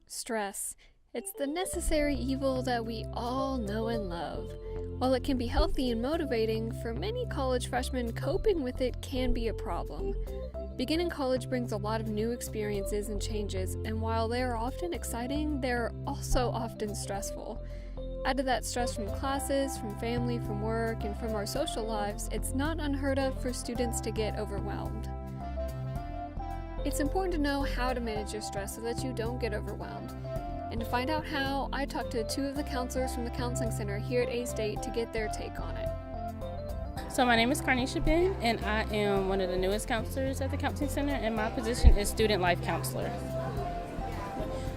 Stress. It's the necessary evil that we all know and love. While it can be healthy and motivating, for many college freshmen, coping with it can be a problem. Beginning college brings a lot of new experiences and changes, and while they are often exciting, they're also often stressful. Add to that stress from classes, from family, from work, and from our social lives, it's not unheard of for students to get overwhelmed. It's important to know how to manage your stress so that you don't get overwhelmed. And to find out how, I talked to two of the counselors from the Counseling Center here at A-State to get their take on it. So my name is Carnesha, and I am one of the newest counselors at the Counseling Center, and my position is Student Life Counselor.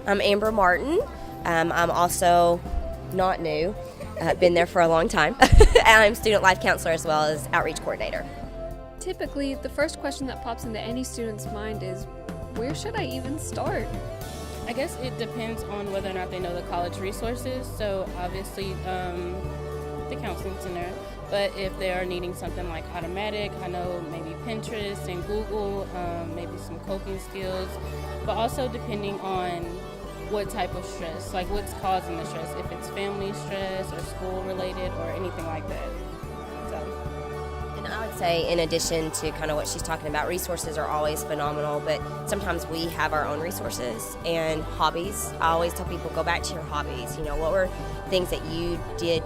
I'm Amber Martin. I'm also not new. I've been there for a long time. And I'm Student Life Counselor as well as Outreach Coordinator. Typically, the first question that pops into any student's mind is, where should I even start? I guess it depends on whether or not they know the college resources. So obviously the Counseling Center, but if they are needing something like automatic, I know maybe Pinterest and Google, maybe some coping skills, but also depending on what type of stress, like what's causing the stress, if it's family stress or school related or anything like that. And I would say, in addition to kind of what she's talking about, resources are always phenomenal, but sometimes we have our own resources and hobbies. I always tell people, go back to your hobbies. You know, what were things that you did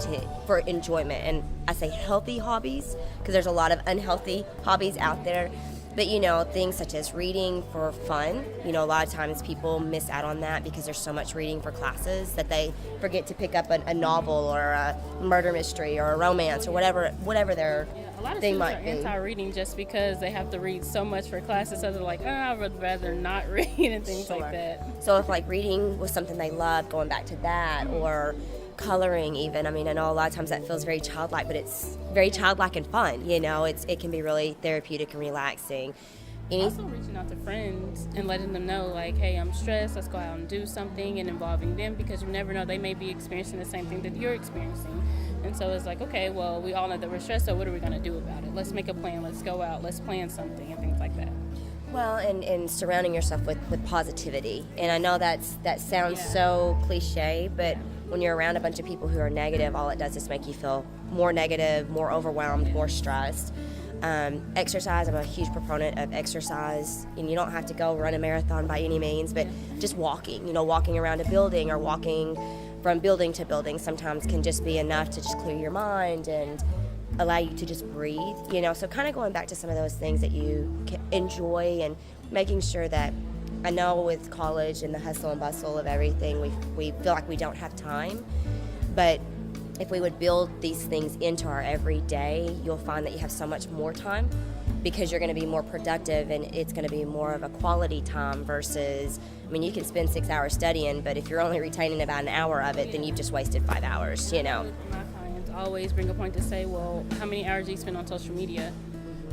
for enjoyment? And I say healthy hobbies, because there's a lot of unhealthy hobbies out there. But, you know, things such as reading for fun, you know, a lot of times people miss out on that because there's so much reading for classes that they forget to pick up a novel or a murder mystery or a romance or whatever their A lot of thing students might are be. Anti-reading just because they have to read so much for classes, so they're like, I would rather not read and things Sure. like that. So if like reading was something they loved, going back to that, or coloring even. I mean, I know a lot of times that feels very childlike, but it's very childlike and fun, you know. It can be really therapeutic and relaxing. Also reaching out to friends and letting them know, like, hey, I'm stressed, let's go out and do something, and involving them, because you never know, they may be experiencing the same thing that you're experiencing. And so it's like, okay, well, we all know that we're stressed, so what are we going to do about it? Let's make a plan, let's go out, let's plan something, and things like that. Well, and surrounding yourself with positivity. And I know that sounds so cliche, but when you're around a bunch of people who are negative, all it does is make you feel more negative, more overwhelmed, more stressed. Exercise, I'm a huge proponent of exercise, and you don't have to go run a marathon by any means, but just walking, you know, walking around a building or walking from building to building sometimes can just be enough to just clear your mind and allow you to just breathe, you know. So kind of going back to some of those things that you can enjoy and making sure that, I know with college and the hustle and bustle of everything, we feel like we don't have time, but if we would build these things into our everyday, you'll find that you have so much more time, because you're going to be more productive and it's going to be more of a quality time versus, I mean, you can spend 6 hours studying, but if you're only retaining about an hour of it, then you've just wasted 5 hours, you know. My clients always bring a point to say, well, how many hours do you spend on social media?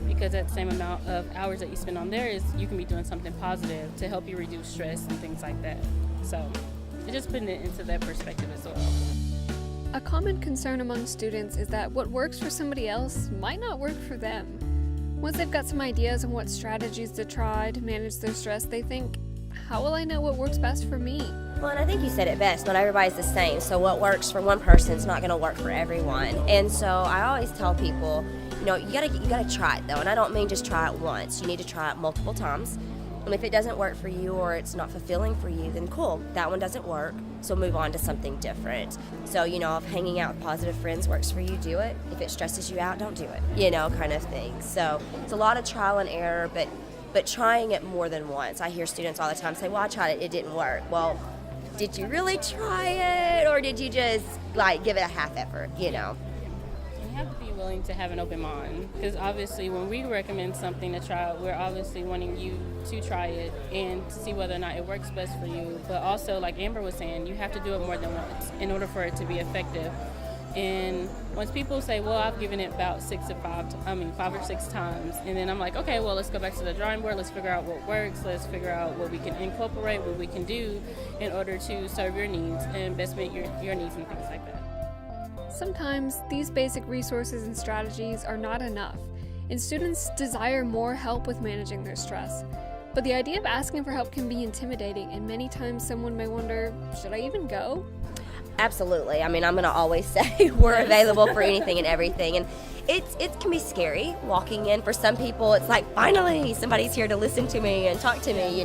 Because that same amount of hours that you spend on there is, you can be doing something positive to help you reduce stress and things like that. So just putting it into that perspective as well. A common concern among students is that what works for somebody else might not work for them. Once they've got some ideas on what strategies to try to manage their stress, they think, how will I know what works best for me? Well, and I think you said it best, not everybody's the same, so what works for one person is not going to work for everyone. And so I always tell people, you know, you gotta try it though, and I don't mean just try it once. You need to try it multiple times. And if it doesn't work for you or it's not fulfilling for you, then cool, that one doesn't work, so move on to something different. So, you know, if hanging out with positive friends works for you, do it. If it stresses you out, don't do it, you know, kind of thing. So it's a lot of trial and error, but trying it more than once. I hear students all the time say, well, I tried it, it didn't work. Well, did you really try it, or did you just, like, give it a half effort, you know? You have to be willing to have an open mind, because obviously when we recommend something to try, we're obviously wanting you to try it and to see whether or not it works best for you. But also, like Amber was saying, you have to do it more than once in order for it to be effective. And once people say, well, I've given it about 5 or 6 times, and then I'm like, okay, well, let's go back to the drawing board, let's figure out what works, let's figure out what we can incorporate, what we can do in order to serve your needs and best meet your needs and things like that. Sometimes these basic resources and strategies are not enough, and students desire more help with managing their stress. But the idea of asking for help can be intimidating, and many times someone may wonder, should I even go? Absolutely. I mean, I'm going to always say we're available for anything and everything. And it can be scary walking in. For some people, it's like, finally, somebody's here to listen to me and talk to me,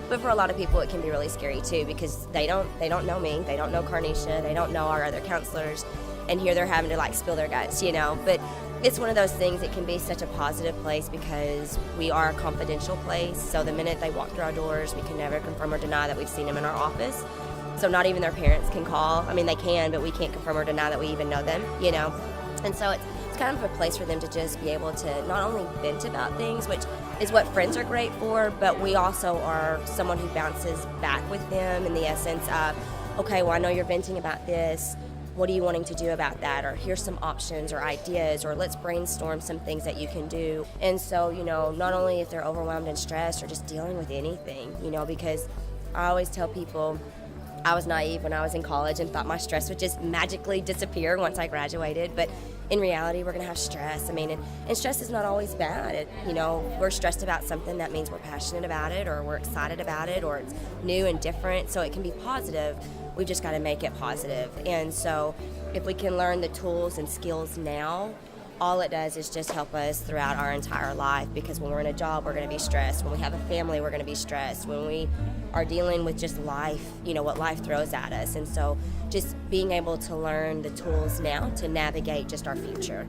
But for a lot of people, it can be really scary too, because they don't know me, they don't know Carnesha, they don't know our other counselors, and here they're having to spill their guts, But it's one of those things. It can be such a positive place because we are a confidential place. So the minute they walk through our doors, we can never confirm or deny that we've seen them in our office. So not even their parents can call. I mean, they can, but we can't confirm or deny that we even know them, And so it's kind of a place for them to just be able to not only vent about things, which is what friends are great for, but we also are someone who bounces back with them in the essence of, okay, well, I know you're venting about this. What are you wanting to do about that? Or here's some options or ideas, or let's brainstorm some things that you can do. And so, not only if they're overwhelmed and stressed or just dealing with anything, because I always tell people I was naive when I was in college and thought my stress would just magically disappear once I graduated. But in reality, we're going to have stress. I mean, and stress is not always bad. We're stressed about something, that means we're passionate about it, or we're excited about it, or it's new and different. So it can be positive. We've just got to make it positive. And so if we can learn the tools and skills now, all it does is just help us throughout our entire life, because when we're in a job, we're going to be stressed. When we have a family, we're going to be stressed. When we are dealing with just life, what life throws at us. And so just being able to learn the tools now to navigate just our future.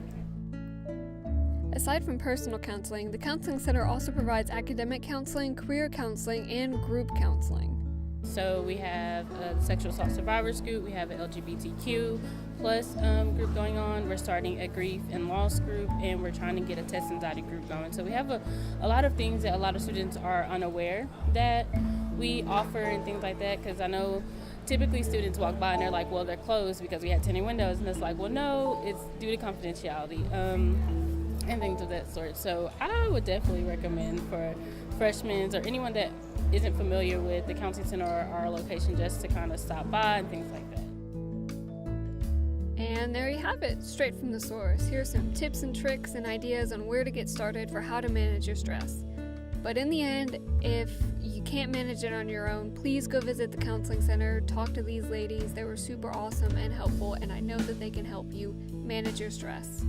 Aside from personal counseling, the Counseling Center also provides academic counseling, career counseling, and group counseling. So we have the sexual assault survivors group, we have an LGBTQ plus group going on, we're starting a grief and loss group, and we're trying to get a test anxiety group going. So we have a lot of things that a lot of students are unaware that we offer and things like that, because I know typically students walk by and they're like, well, they're closed because we had tinted windows, and it's like, well, no, it's due to confidentiality and things of that sort. So I would definitely recommend for freshmen or anyone that isn't familiar with the Counseling Center or our location just to kind of stop by and things like that. And there you have it, straight from the source. Here's some tips and tricks and ideas on where to get started for how to manage your stress. But in the end, if you can't manage it on your own, please go visit the Counseling Center, talk to these ladies. They were super awesome and helpful, and I know that they can help you manage your stress.